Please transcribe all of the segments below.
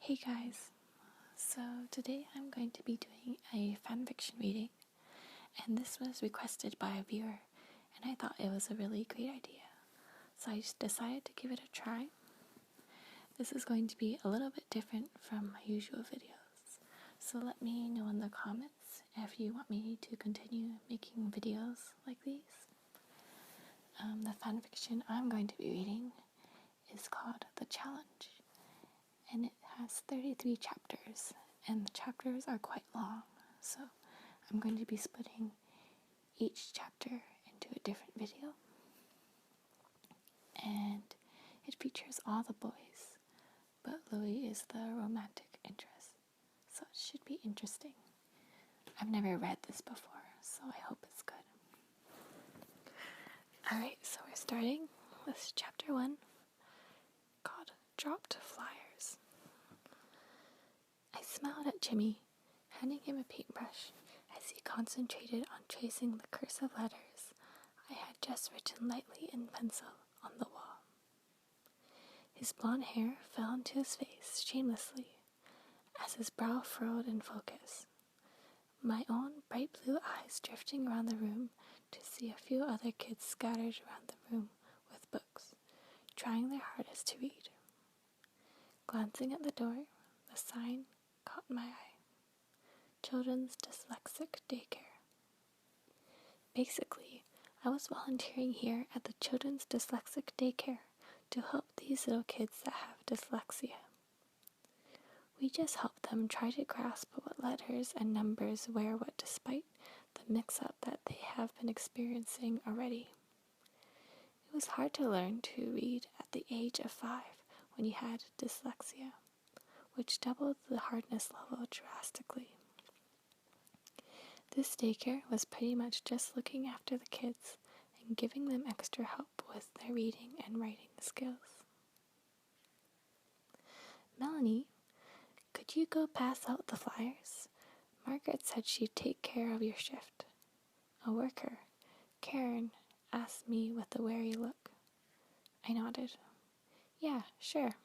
Hey guys, so today I'm going to be doing a fanfiction reading, and this was requested by a viewer, and I thought it was a really great idea, so I just decided to give it a try. This is going to be a little bit different from my usual videos, so let me know in the comments if you want me to continue making videos like these. The fanfiction I'm going to be reading is called The Challenge, and it has 33 chapters, and the chapters are quite long, so I'm going to be splitting each chapter into a different video, and it features all the boys, but Louis is the romantic interest, so it should be interesting. I've never read this before, so I hope it's good. Alright, so we're starting with chapter 1, called Dropped Flyers. I smiled at Jimmy, handing him a paintbrush as he concentrated on tracing the cursive letters I had just written lightly in pencil on the wall. His blonde hair fell into his face shamelessly as his brow furrowed in focus, my own bright blue eyes drifting around the room to see a few other kids scattered around the room with books, trying their hardest to read. Glancing at the door, the sign caught my eye. Children's Dyslexic Daycare. Basically, I was volunteering here at the Children's Dyslexic Daycare to help these little kids that have dyslexia. We just help them try to grasp what letters and numbers wear what despite the mix-up that they have been experiencing already. It was hard to learn to read at the age of 5 when you had dyslexia, which doubled the hardness level drastically. This daycare was pretty much just looking after the kids and giving them extra help with their reading and writing skills. Melanie, could you go pass out the flyers? Margaret said she'd take care of your shift. A worker, Karen, asked me with a wary look. I nodded. Yeah, sure.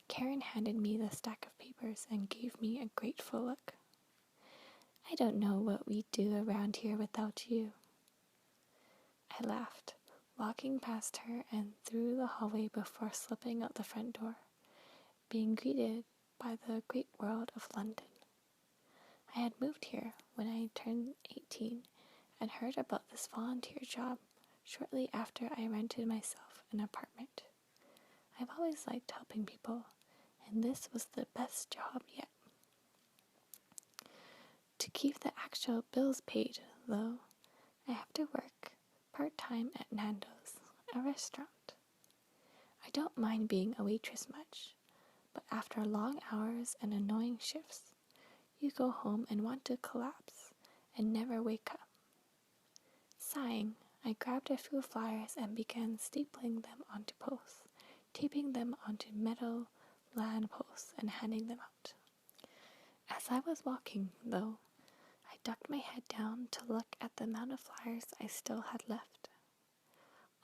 Karen handed me the stack of papers and gave me a grateful look. I don't know what we'd do around here without you. I laughed, walking past her and through the hallway before slipping out the front door, being greeted by the great world of London. I had moved here when I turned 18 and heard about this volunteer job shortly after I rented myself an apartment. I've always liked helping people, and this was the best job yet. To keep the actual bills paid, though, I have to work part-time at Nando's, a restaurant. I don't mind being a waitress much, but after long hours and annoying shifts, you go home and want to collapse and never wake up. Sighing, I grabbed a few flyers and began stapling them onto posts, taping them onto metal lamp posts and handing them out. As I was walking, though, I ducked my head down to look at the amount of flyers I still had left.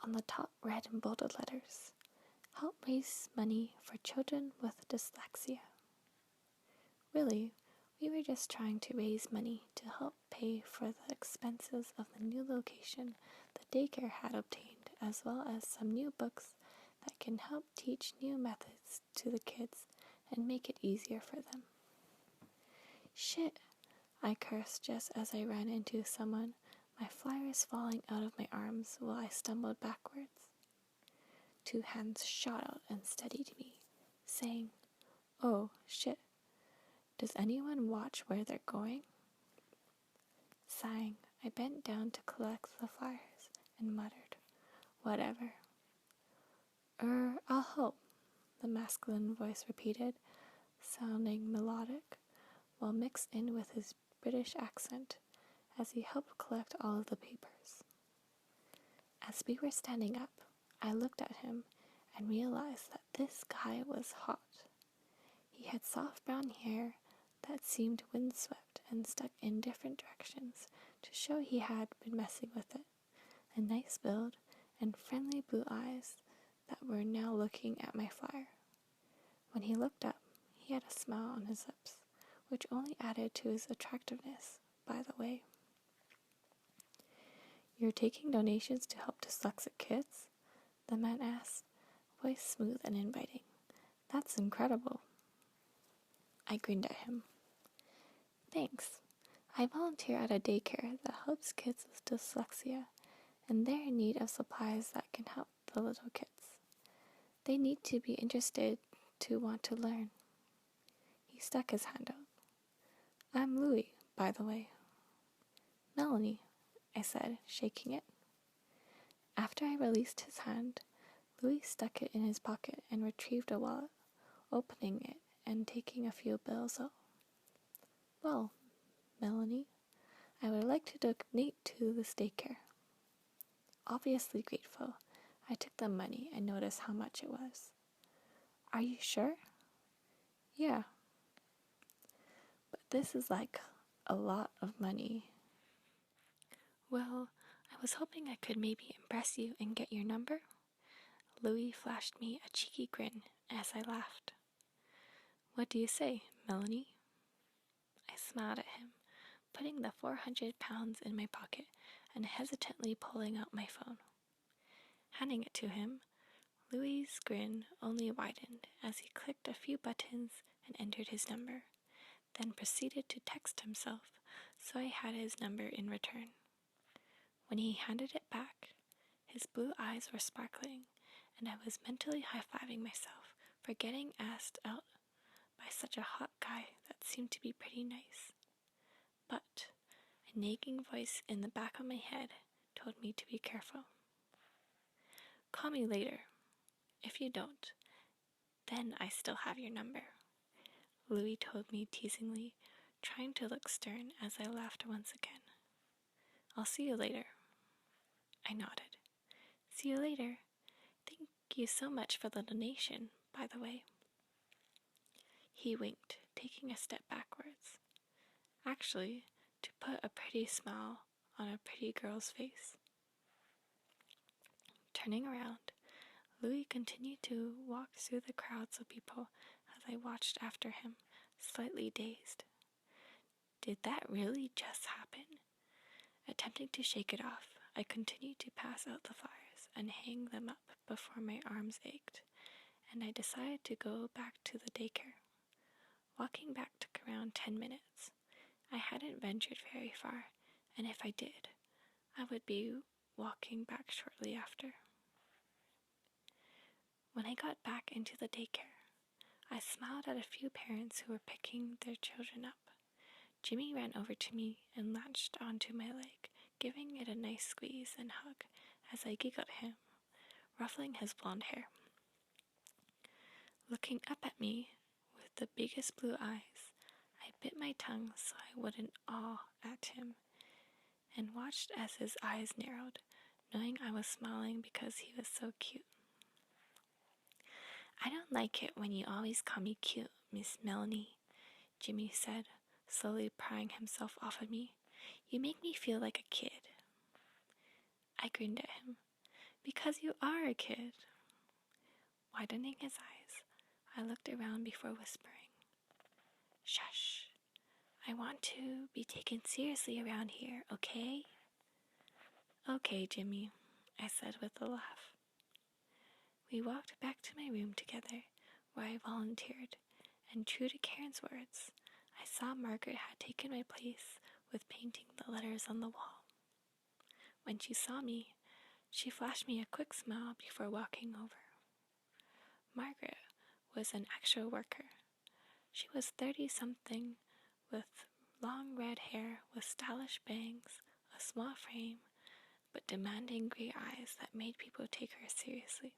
On the top red in bolded letters, help raise money for children with dyslexia. Really, we were just trying to raise money to help pay for the expenses of the new location the daycare had obtained, as well as some new books that can help teach new methods to the kids and make it easier for them. Shit, I cursed just as I ran into someone, my flyers falling out of my arms while I stumbled backwards. 2 hands shot out and steadied me, saying, "Oh, shit. Does anyone watch where they're going?" Sighing, I bent down to collect the flyers and muttered, "Whatever." I'll help," the masculine voice repeated, sounding melodic, while mixed in with his British accent as he helped collect all of the papers. As we were standing up, I looked at him and realized that this guy was hot. He had soft brown hair that seemed windswept and stuck in different directions to show he had been messing with it, a nice build, and friendly blue eyes that were now looking at my flyer. When he looked up, he had a smile on his lips, which only added to his attractiveness, by the way. "You're taking donations to help dyslexic kids?" the man asked, voice smooth and inviting. "That's incredible." I grinned at him. "Thanks. I volunteer at a daycare that helps kids with dyslexia, and they're in need of supplies that can help the little kids. They need to be interested to want to learn." He stuck his hand out. "I'm Louis, by the way." "Melanie," I said, shaking it. After I released his hand, Louis stuck it in his pocket and retrieved a wallet, opening it and taking a few bills out. "Well, Melanie, I would like to donate to this daycare." Obviously grateful, I took the money and noticed how much it was. "Are you sure?" "Yeah, but this is like a lot of money." "Well, I was hoping I could maybe impress you and get your number." Louis flashed me a cheeky grin as I laughed. "What do you say, Melanie?" I smiled at him, putting the 400 pounds in my pocket and hesitantly pulling out my phone. Handing it to him, Louis' grin only widened as he clicked a few buttons and entered his number, then proceeded to text himself, so I had his number in return. When he handed it back, his blue eyes were sparkling, and I was mentally high-fiving myself for getting asked out by such a hot guy that seemed to be pretty nice. But a nagging voice in the back of my head told me to be careful. "Call me later. If you don't, then I still have your number," Louis told me teasingly, trying to look stern as I laughed once again. "I'll see you later." I nodded. "See you later. Thank you so much for the donation, by the way." He winked, taking a step backwards. Actually, to put a pretty smile on a pretty girl's face. Turning around, Louis continued to walk through the crowds of people as I watched after him, slightly dazed. Did that really just happen? Attempting to shake it off, I continued to pass out the flyers and hang them up before my arms ached, and I decided to go back to the daycare. Walking back took around 10 minutes. I hadn't ventured very far, and if I did, I would be walking back shortly after. When I got back into the daycare, I smiled at a few parents who were picking their children up. Jimmy ran over to me and latched onto my leg, giving it a nice squeeze and hug as I giggled at him, ruffling his blonde hair. Looking up at me with the biggest blue eyes, I bit my tongue so I wouldn't awe at him, and watched as his eyes narrowed, knowing I was smiling because he was so cute. "I don't like it when you always call me cute, Miss Melanie," Jimmy said, slowly prying himself off of me. "You make me feel like a kid." I grinned at him. "Because you are a kid." Widening his eyes, I looked around before whispering, "Shush. I want to be taken seriously around here, okay?" "Okay, Jimmy," I said with a laugh. We walked back to my room together, where I volunteered, and true to Karen's words, I saw Margaret had taken my place with painting the letters on the wall. When she saw me, she flashed me a quick smile before walking over. Margaret was an extra worker. She was 30-something, with long red hair with stylish bangs, a small frame, but demanding gray eyes that made people take her seriously.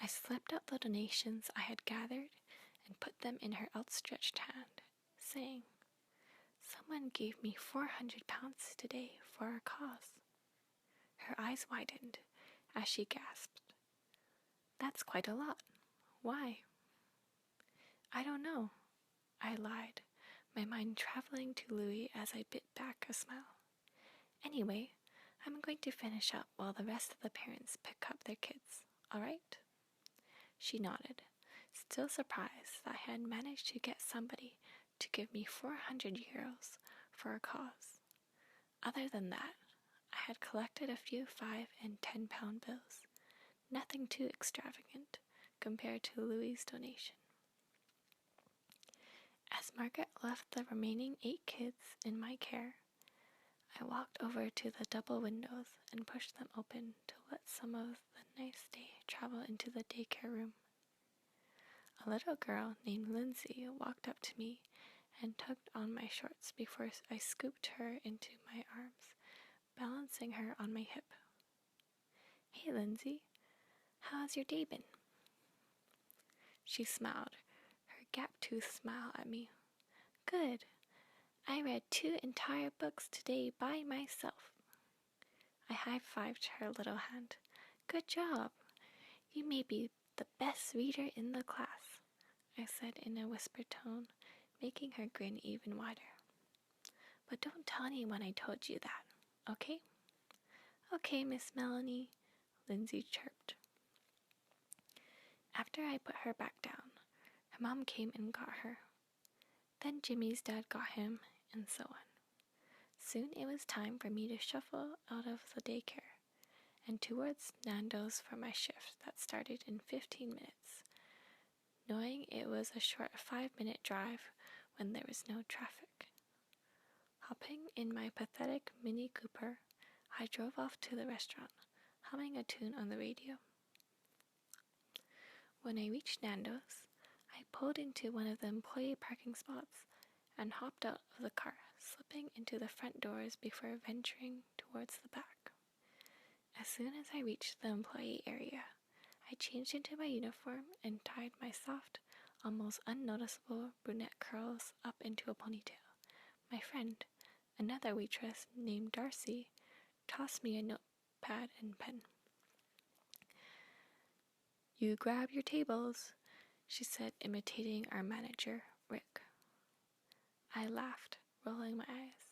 I slipped out the donations I had gathered and put them in her outstretched hand, saying, "Someone gave me 400 pounds today for our cause." Her eyes widened as she gasped, "That's quite a lot. Why?" "I don't know," I lied, my mind traveling to Louis as I bit back a smile. "Anyway, I'm going to finish up while the rest of the parents pick up their kids, all right?" She nodded, still surprised that I had managed to get somebody to give me 400 euros for a cause. Other than that, I had collected a few 5 and 10 pound bills, nothing too extravagant compared to Louis's donation. As Margaret left the remaining 8 kids in my care, I walked over to the double windows and pushed them open to let some of the nice day travel into the daycare room. A little girl named Lindsay walked up to me and tugged on my shorts before I scooped her into my arms, balancing her on my hip. "Hey, Lindsay, how's your day been?" She smiled, her gap-toothed smile at me. "Good. I read 2 entire books today by myself." I high-fived her little hand. "Good job. You may be the best reader in the class," I said in a whispered tone, making her grin even wider. "But don't tell anyone I told you that, okay?" "Okay, Miss Melanie," Lindsay chirped. After I put her back down, her mom came and got her. Then Jimmy's dad got him, and so on. Soon it was time for me to shuffle out of the daycare and towards Nando's for my shift that started in 15 minutes, knowing it was a short 5-minute drive when there was no traffic. Hopping in my pathetic Mini Cooper, I drove off to the restaurant, humming a tune on the radio. When I reached Nando's, I pulled into one of the employee parking spots and hopped out of the car, slipping into the front doors before venturing towards the back. As soon as I reached the employee area, I changed into my uniform and tied my soft, almost unnoticeable brunette curls up into a ponytail. My friend, another waitress named Darcy, tossed me a notepad and pen. "You grab your tables," she said, imitating our manager, Rick. I laughed, rolling my eyes.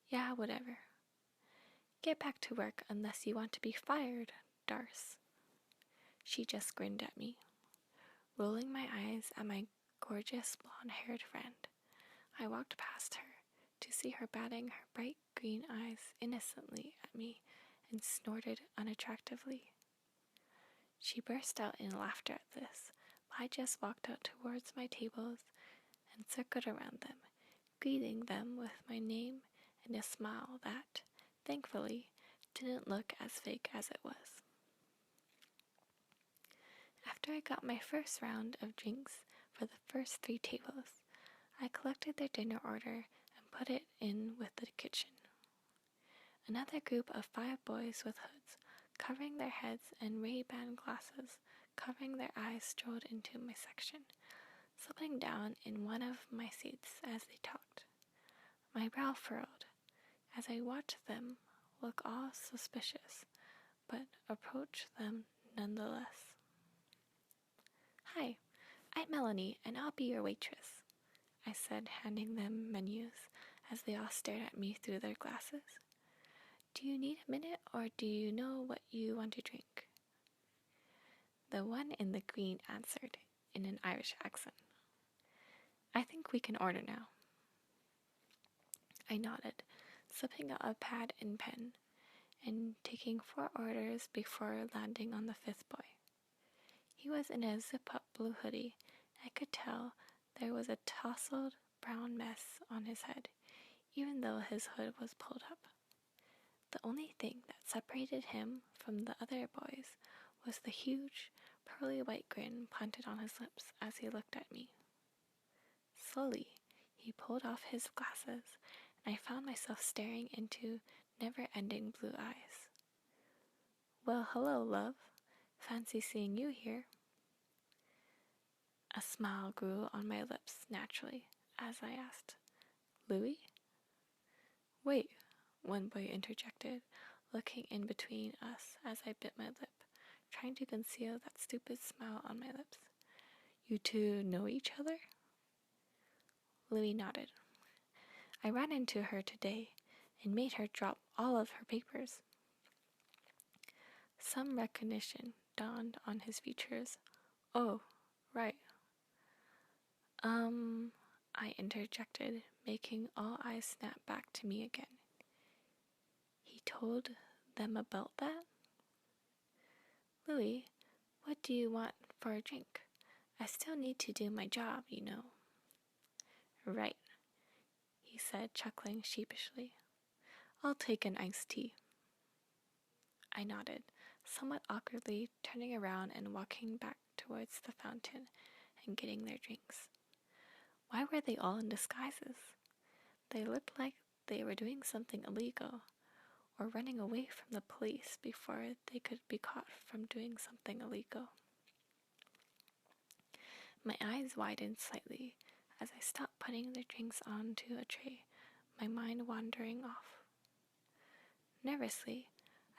"Yeah, whatever. Get back to work unless you want to be fired, Darce." She just grinned at me. Rolling my eyes at my gorgeous blonde-haired friend, I walked past her to see her batting her bright green eyes innocently at me and snorted unattractively. She burst out in laughter at this, but I just walked out towards my tables and circled around them, greeting them with my name and a smile that, thankfully, didn't look as fake as it was. After I got my first round of drinks for the first 3 tables, I collected their dinner order and put it in with the kitchen. Another group of 5 boys with hoods covering their heads and Ray-Ban glasses covering their eyes strolled into my section, slipping down in one of my seats as they talked. My brow furrowed as I watched them look all suspicious, but approach them nonetheless. "Hi, I'm Melanie, and I'll be your waitress," I said, handing them menus as they all stared at me through their glasses. "Do you need a minute, or do you know what you want to drink?" The one in the green answered in an Irish accent. "I think we can order now." I nodded, slipping out a pad and pen, and taking 4 orders before landing on the 5th boy. He was in a zip-up blue hoodie. I could tell there was a tousled brown mess on his head, even though his hood was pulled up. The only thing that separated him from the other boys was the huge, pearly white grin planted on his lips as he looked at me. Slowly, he pulled off his glasses, and I found myself staring into never-ending blue eyes. "Well, hello, love. Fancy seeing you here." A smile grew on my lips naturally as I asked, "Louis?" "Wait," one boy interjected, looking in between us as I bit my lip, trying to conceal that stupid smile on my lips. "You two know each other?" Louis nodded. "I ran into her today and made her drop all of her papers." Some recognition dawned on his features. "Oh, Right. I interjected, making all eyes snap back to me again. He told them about that? Louis, what do you want for a drink? I still need to do my job, you know. Right, he said, chuckling sheepishly. I'll take an iced tea. I nodded, somewhat awkwardly turning around and walking back towards the fountain and getting their drinks. Why were they all in disguises? They looked like they were doing something illegal or running away from the police before they could be caught from doing something illegal. My eyes widened slightly as I stopped putting the drinks onto a tray, my mind wandering off. Nervously,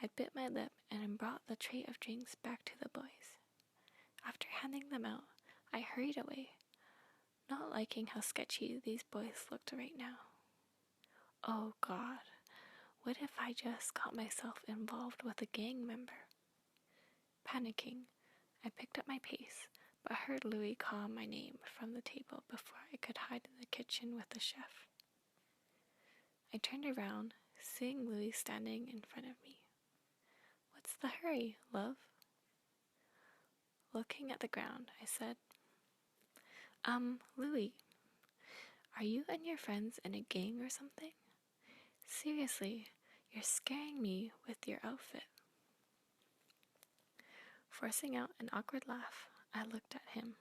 I bit my lip and brought the tray of drinks back to the boys. After handing them out, I hurried away, not liking how sketchy these boys looked right now. Oh God, what if I just got myself involved with a gang member? Panicking, I picked up my pace, but heard Louis call my name from the table before I could hide in the kitchen with the chef. I turned around, seeing Louis standing in front of me. What's the hurry, love? Looking at the ground, I said, Louis, are you and your friends in a gang or something? Seriously, you're scaring me with your outfit. Forcing out an awkward laugh, I looked at him.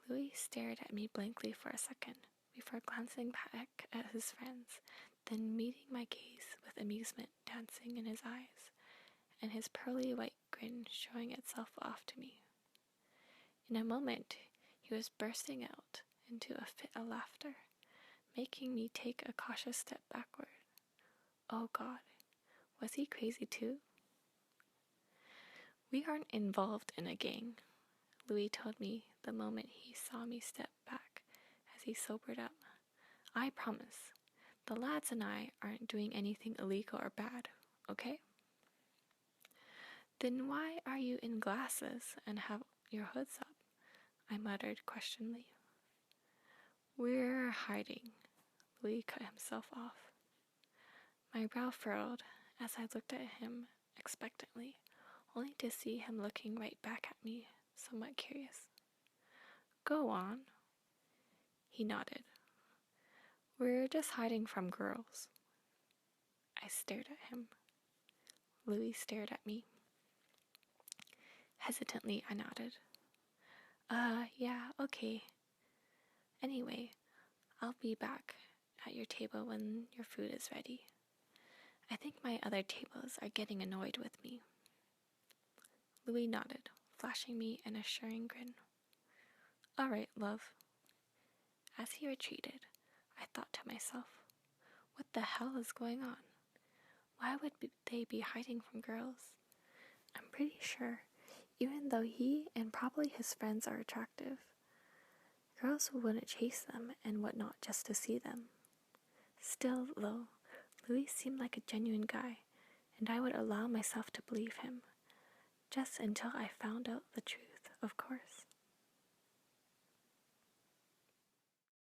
Louis stared at me blankly for a second, before glancing back at his friends, then meeting my gaze with amusement dancing in his eyes, and his pearly white grin showing itself off to me. In a moment, he was bursting out into a fit of laughter, making me take a cautious step backward. Oh God, was he crazy too? We aren't involved in a gang, Louis told me the moment he saw me step back as he sobered up. I promise, the lads and I aren't doing anything illegal or bad, okay? Then why are you in glasses and have your hoods up? I muttered questioningly. We're hiding, Louis cut himself off. My brow furrowed as I looked at him expectantly, only to see him looking right back at me, somewhat curious. Go on. He nodded. We're just hiding from girls. I stared at him. Louis stared at me. Hesitantly, I nodded. Yeah, okay. Anyway, I'll be back at your table when your food is ready. I think my other tables are getting annoyed with me. Louis nodded, flashing me an assuring grin. All right, love. As he retreated, I thought to myself, what the hell is going on? Why would they be hiding from girls? I'm pretty sure, even though he and probably his friends are attractive, girls wouldn't chase them and whatnot just to see them. Still, though, Louis seemed like a genuine guy, and I would allow myself to believe him, just until I found out the truth, of course.